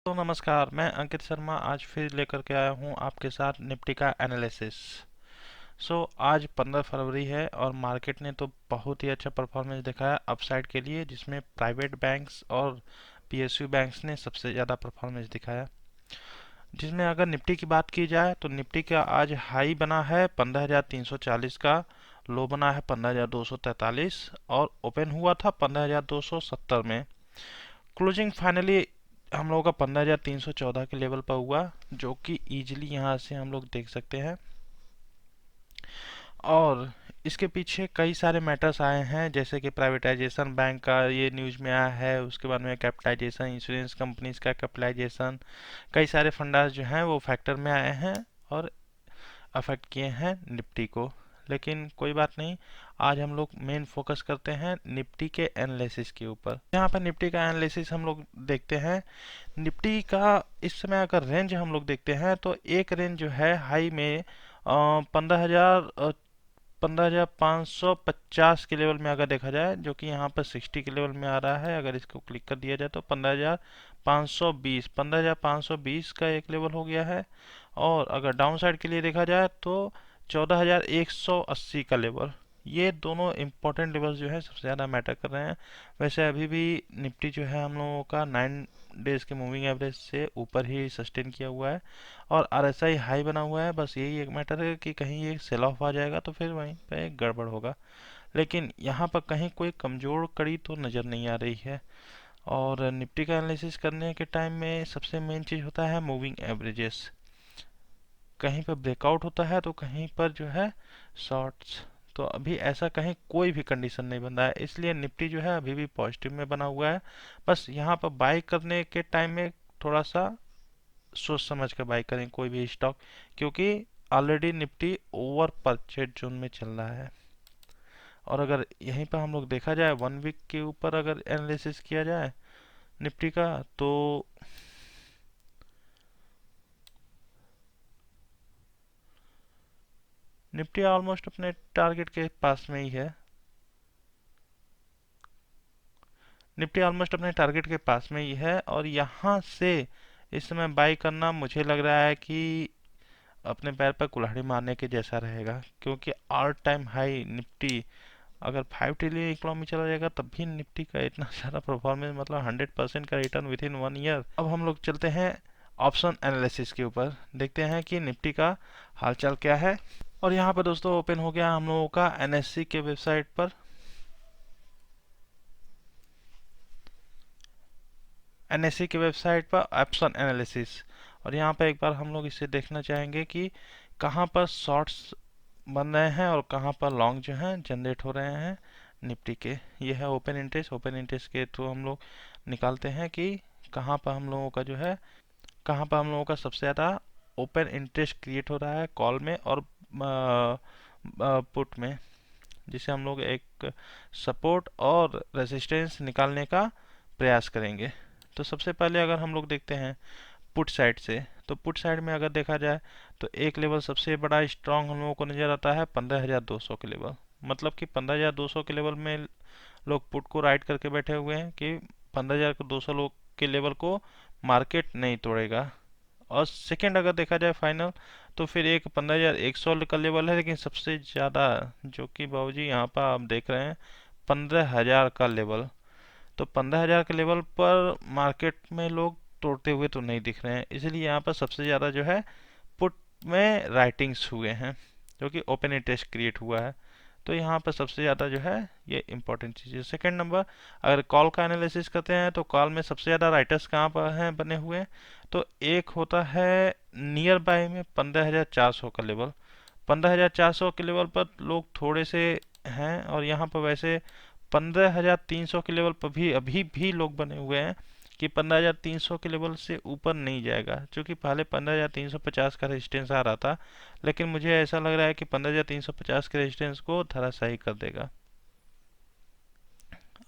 तो नमस्कार, मैं अंकित शर्मा आज फिर लेकर के आया हूँ आपके साथ निफ्टी का एनालिसिस। आज 15 फरवरी है और मार्केट ने तो बहुत ही अच्छा परफॉर्मेंस दिखाया अपसाइड के लिए, जिसमें प्राइवेट बैंक्स और पीएसयू बैंक्स ने सबसे ज़्यादा परफॉर्मेंस दिखाया। जिसमें अगर निफ्टी की बात की जाए तो निफ्टी का आज हाई बना है 15,340 का, लो बना है 15,243 और ओपन हुआ था 15,270 में। क्लोजिंग फाइनली हम लोगों का 15,314 के लेवल पर हुआ, जो कि इजीली यहाँ से हम लोग देख सकते हैं। और इसके पीछे कई सारे मैटर्स आए हैं, जैसे कि प्राइवेटाइजेशन बैंक का ये न्यूज में आया है, उसके बाद में कैपिटलाइजेशन, इंश्योरेंस कंपनीज का कैपिटलाइजेशन, कई सारे फंडास जो हैं वो फैक्टर में आए हैं और अफेक्ट किए हैं निफ्टी को। लेकिन कोई बात नहीं, आज हम लोग मेन फोकस करते हैं निफ्टी के एनालिसिस के ऊपर। यहाँ पर निफ्टी का एनालिसिस हम लोग देखते हैं। निफ्टी का इस समय अगर रेंज हम लोग देखते हैं तो एक रेंज जो है हाई में 15,550 के लेवल में अगर देखा जाए, जो कि यहाँ पर 60 के लेवल में आ रहा है। अगर इसको क्लिक कर दिया जाए तो 15,520 का एक लेवल हो गया है। और अगर डाउन साइड के लिए देखा जाए तो 14,180 का लेवल। ये दोनों इम्पोर्टेंट लेवल्स जो है सबसे ज़्यादा मैटर कर रहे हैं। वैसे अभी भी निफ्टी जो है हम लोगों का 9 डेज के मूविंग एवरेज से ऊपर ही सस्टेन किया हुआ है और आरएसआई हाई बना हुआ है। बस यही एक मैटर है कि कहीं ये सेल ऑफ आ जाएगा तो फिर वहीं पे गड़बड़ होगा। लेकिन यहाँ पर कहीं कोई कमज़ोर कड़ी तो नज़र नहीं आ रही है। और निफ्टी का एनालिसिस करने के टाइम में सबसे मेन चीज़ होता है मूविंग एवरेजेस। कहीं पर ब्रेकआउट होता है तो कहीं पर जो है शॉर्ट्स। तो अभी ऐसा कहीं कोई भी कंडीशन नहीं बन रहा है, इसलिए निफ्टी जो है अभी भी पॉजिटिव में बना हुआ है। बस यहाँ पर बाई करने के टाइम में थोड़ा सा सोच समझ कर बाई करें कोई भी स्टॉक, क्योंकि already Nifty over purchase zone में चल रहा है। और अगर यहीं पर हम लोग देखा जाए 1 वीक के ऊपर अगर एनालिसिस किया जाए निफ्टी का, तो निफ्टी ऑलमोस्ट अपने टारगेट के पास में ही है। निफ्टी ऑलमोस्ट अपने टारगेट के पास में ही है और यहाँ से इस समय बाई करना मुझे लग रहा है कि अपने पैर पर कुल्हाड़ी मारने के जैसा रहेगा, क्योंकि ऑल टाइम हाई निफ्टी अगर 5 ट्रिलियन इकोनॉमी चला जाएगा तब भी निफ्टी का इतना सारा परफॉर्मेंस, मतलब 100% का रिटर्न विद इन 1 ईयर। अब हम लोग चलते हैं ऑप्शन एनालिसिस के ऊपर, देखते हैं कि निफ्टी का हालचाल क्या है। और यहाँ पर दोस्तों ओपन हो गया हम लोगों का एनएससी के वेबसाइट पर। एनएससी के वेबसाइट पर ऑप्शन एनालिसिस, और यहाँ पर एक बार हम लोग इसे देखना चाहेंगे कि कहाँ पर शॉर्ट्स बन रहे हैं और कहाँ पर लॉन्ग जो हैं जनरेट हो रहे हैं निफ्टी के। ये है ओपन इंटरेस्ट। ओपन इंटरेस्ट के थ्रू हम लोग निकालते हैं कि कहाँ पर हम लोगों का जो है, कहाँ पर हम लोगों का सबसे ज़्यादा ओपन इंटरेस्ट क्रिएट हो रहा है कॉल में और पुट में, जिसे हम लोग एक सपोर्ट और रेजिस्टेंस निकालने का प्रयास करेंगे। तो सबसे पहले अगर हम लोग देखते हैं पुट साइड से, तो पुट साइड में अगर देखा जाए तो एक लेवल सबसे बड़ा स्ट्रांग हम लोगों को नज़र आता है 15,200 के लेवल। मतलब कि 15,200 के लेवल में लोग पुट को राइट करके बैठे हुए हैं कि 15,200 लोग के लेवल को मार्केट नहीं तोड़ेगा। और सेकंड अगर देखा जाए फाइनल, तो फिर एक 15,100 का लेवल है, लेकिन सबसे ज़्यादा जो कि बाबूजी यहाँ पर आप देख रहे हैं 15,000 का लेवल। तो 15,000 के लेवल पर मार्केट में लोग तोड़ते हुए तो नहीं दिख रहे हैं, इसलिए यहाँ पर सबसे ज़्यादा जो है पुट में राइटिंग्स हुए हैं, जो कि ओपन इंटरेस्ट क्रिएट हुआ है। तो यहाँ पर सबसे ज़्यादा जो है ये इंपॉर्टेंट चीज़ है। सेकेंड नंबर, अगर कॉल का एनालिसिस करते हैं तो कॉल में सबसे ज़्यादा राइटर्स कहाँ पर हैं बने हुए, तो एक होता है नियर बाय में 15,400 का लेवल। 15,400 के लेवल पर लोग थोड़े से हैं, और यहाँ पर वैसे 15,300 के लेवल पर भी अभी भी लोग बने हुए हैं कि 15,300 के लेवल से ऊपर नहीं जाएगा, क्योंकि पहले 15,350 का रेजिस्टेंस आ रहा था, लेकिन मुझे ऐसा लग रहा है कि 15,350 के रेजिस्टेंस को धराशायी कर देगा।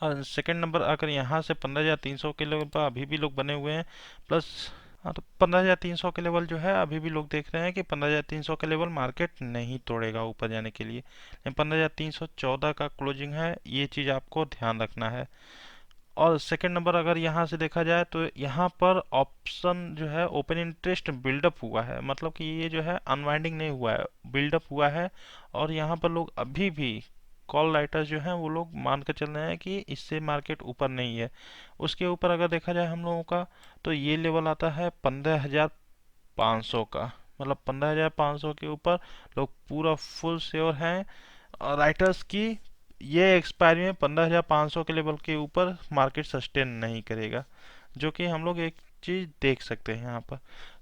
और सेकंड नंबर, अगर यहाँ से 15,300 के लेवल पर अभी भी लोग बने हुए हैं प्लस, हाँ, तो 15,300 के लेवल जो है अभी भी लोग देख रहे हैं कि 15,300 के लेवल मार्केट नहीं तोड़ेगा ऊपर जाने के लिए। 15,314 का क्लोजिंग है, ये चीज़ आपको ध्यान रखना है। और सेकंड नंबर अगर यहाँ से देखा जाए तो यहाँ पर ऑप्शन जो है ओपन इंटरेस्ट बिल्डअप हुआ है, मतलब कि ये जो है अनवाइंडिंग नहीं हुआ है, बिल्डअप हुआ है। और यहाँ पर लोग अभी भी कॉल राइटर्स जो हैं वो लोग मान कर चल रहे हैं कि इससे मार्केट ऊपर नहीं है। उसके ऊपर अगर देखा जाए हम लोगों का, तो ये लेवल आता है 15,500 का, मतलब 15,500 के ऊपर लोग पूरा फुल श्योर हैं राइटर्स की ये एक्सपायरी में 15,500 के लेवल के ऊपर मार्केट सस्टेन नहीं करेगा, जो कि हम लोग एक चीज़ देख सकते हैं यहाँ पर।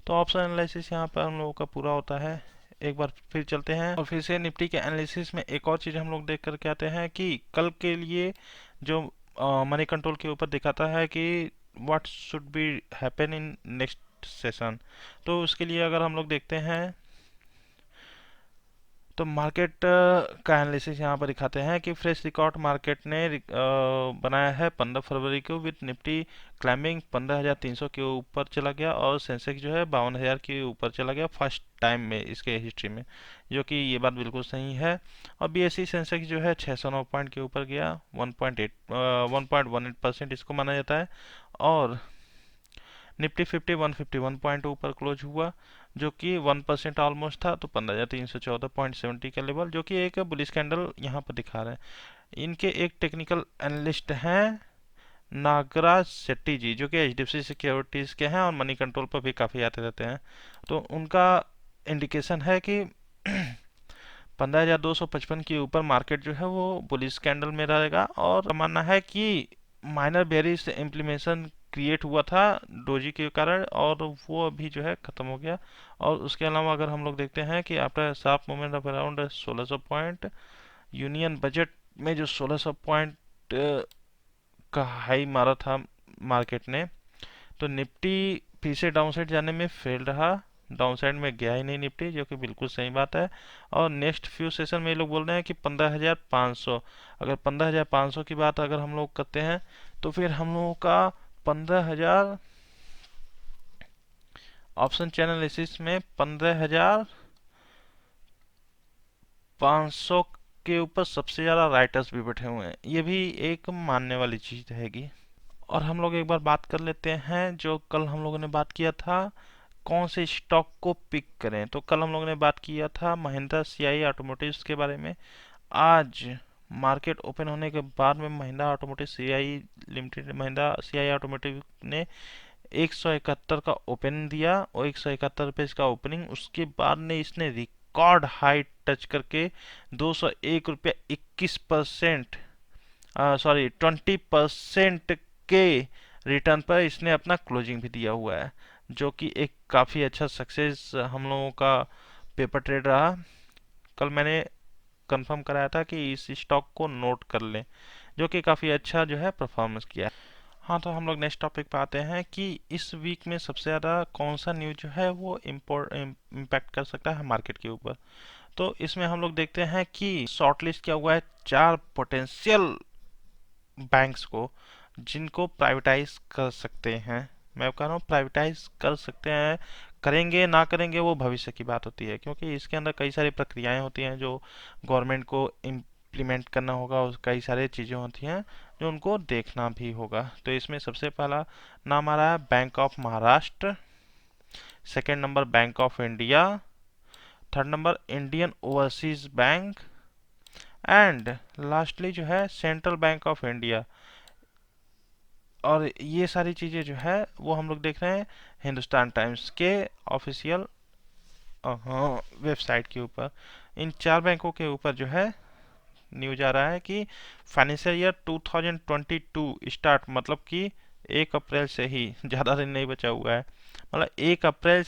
तो ऑप्शन एनालिसिस यहाँ पर हम लोगों का पूरा होता है। एक बार फिर चलते हैं और फिर से निफ्टी के एनालिसिस में एक और चीज़ हम लोग देख करके आते हैं कि कल के लिए जो मनी कंट्रोल के ऊपर दिखाता है कि what should be happen in next session. तो उसके लिए अगर हम लोग देखते हैं तो मार्केट का एनालिसिस यहाँ पर दिखाते हैं कि फ्रेश रिकॉर्ड मार्केट ने बनाया है 15 फरवरी को, विद निफ्टी क्लाइंबिंग 15,300 के ऊपर चला गया और सेंसेक्स जो है 52,000 के ऊपर चला गया फर्स्ट टाइम में इसके हिस्ट्री में, जो कि ये बात बिल्कुल सही है। और बीएसई सेंसेक्स जो है 609 पॉइंट के ऊपर गया, 1.18% इसको माना जाता है। और निफ्टी 50 151 पॉइंट ऊपर क्लोज हुआ, जो कि 1% ऑलमोस्ट था, तो 15,314.70 का लेवल, जो कि एक बुलिश कैंडल यहाँ पर दिखा रहे हैं। इनके एक टेक्निकल एनालिस्ट हैं नागराज शेट्टी जी, जो कि एचडीएफसी सिक्योरिटीज के हैं और मनी कंट्रोल पर भी काफ़ी आते रहते हैं। तो उनका इंडिकेशन है कि 15,255 के ऊपर मार्केट जो है वो बुलिश कैंडल में रहेगा। और मानना है कि माइनर बेरिश इम्प्लीमेशन क्रिएट हुआ था डोजी के कारण और वो अभी जो है ख़त्म हो गया। और उसके अलावा अगर हम लोग देखते हैं कि after sharp movement of around 1600 point, union budget में जो 1600 पॉइंट का हाई मारा था मार्केट ने, तो निफ्टी फिर से डाउन साइड जाने में फेल रहा, डाउन साइड में गया ही नहीं निफ्टी, जो कि बिल्कुल सही बात है। और नेक्स्ट फ्यू सेशन में ये लोग बोल रहे हैं कि 15,500, अगर 15,500 की बात अगर हम लोग करते हैं तो फिर हम लोगों का 15,000 ऑप्शन चैनल एनालिसिस में 15,500 के ऊपर सबसे ज़्यादा राइटर्स भी बैठे हुए हैं, ये भी एक मानने वाली चीज़ रहेगी। और हम लोग एक बार बात कर लेते हैं जो कल हम लोगों ने बात किया था कौन से स्टॉक को पिक करें। तो कल हम लोगों ने बात किया था महिंद्रा सीआई ऑटोमोटिव्स के बारे में। आज मार्केट ओपन होने के बाद में Mahindra automotive CI limited, Mahindra CI automotive ने 171 का ओपन दिया और 171 इसका ओपनिंग, उसके बाद ने इसने रिकॉर्ड हाई टच करके 201 रुपया 21%, सॉरी 20% के रिटर्न पर इसने अपना क्लोजिंग भी दिया हुआ है, जो कि एक काफ़ी अच्छा सक्सेस हम लोगों का पेपर ट्रेड रहा। कल मैंने कंफर्म कराया था कि इस स्टॉक को नोट कर लें, जो कि काफ़ी अच्छा जो है परफॉर्मेंस किया है। हाँ, तो हम लोग नेक्स्ट टॉपिक पे आते हैं कि इस वीक में सबसे ज़्यादा कौन सा न्यूज़ जो है वो इम्पैक्ट कर सकता है मार्केट के ऊपर। तो इसमें हम लोग देखते हैं कि शॉर्टलिस्ट किया हुआ है 4 पोटेंशियल बैंक्स को जिनको प्राइवेटाइज कर सकते हैं। मैं कह रहा हूँ प्राइवेटाइज कर सकते हैं, करेंगे ना करेंगे वो भविष्य की बात होती है, क्योंकि इसके अंदर कई सारी प्रक्रियाएं होती हैं जो गवर्नमेंट को इम्प्लीमेंट करना होगा और कई सारी चीज़ें होती हैं जो उनको देखना भी होगा। तो इसमें सबसे पहला नाम आ रहा है bank of Maharashtra, second number bank of India, third number Indian overseas bank and lastly जो है सेंट्रल बैंक ऑफ इंडिया। और ये सारी चीज़ें जो है वो हम लोग देख रहे हैं हिंदुस्तान टाइम्स के ऑफिशियल वेबसाइट के ऊपर। इन 4 बैंकों के ऊपर जो है न्यूज आ रहा है कि फाइनेंशियल ईयर 2022 स्टार्ट, मतलब कि 1 अप्रैल से ही, ज़्यादा दिन नहीं बचा हुआ है, मतलब 1 अप्रैल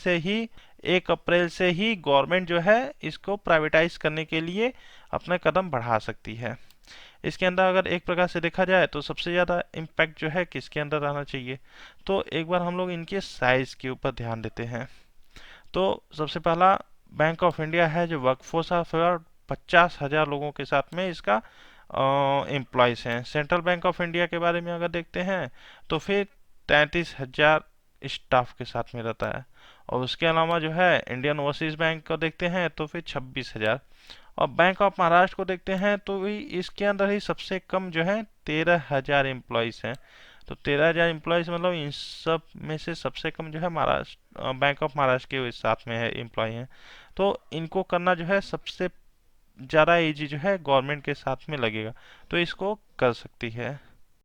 से ही गवर्नमेंट जो है इसको प्राइवेटाइज करने के लिए अपना कदम बढ़ा सकती है। इसके अंदर अगर एक प्रकार से देखा जाए तो सबसे ज़्यादा इम्पैक्ट जो है किसके अंदर आना चाहिए, तो एक बार हम लोग इनके साइज के ऊपर ध्यान देते हैं। तो सबसे पहला बैंक ऑफ इंडिया है जो वर्कफोर्स ऑफ 50,000 लोगों के साथ में इसका एम्प्लॉयज़ हैं। सेंट्रल बैंक ऑफ इंडिया के बारे में अगर देखते हैं तो फिर 33,000 स्टाफ के साथ में रहता है। और उसके अलावा जो है इंडियन ओवरसीज बैंक को देखते हैं तो फिर 26,000। और बैंक ऑफ महाराष्ट्र को देखते हैं तो भी इसके अंदर ही सबसे कम जो है 13,000 एम्प्लॉयज़ हैं। तो 13,000 एम्प्लॉयज़ मतलब इन सब में से सबसे कम जो है महाराष्ट्र, बैंक ऑफ महाराष्ट्र के साथ में है एम्प्लॉय हैं। तो इनको करना जो है सबसे ज़्यादा इजी जो है गवर्नमेंट के साथ में लगेगा, तो इसको कर सकती है।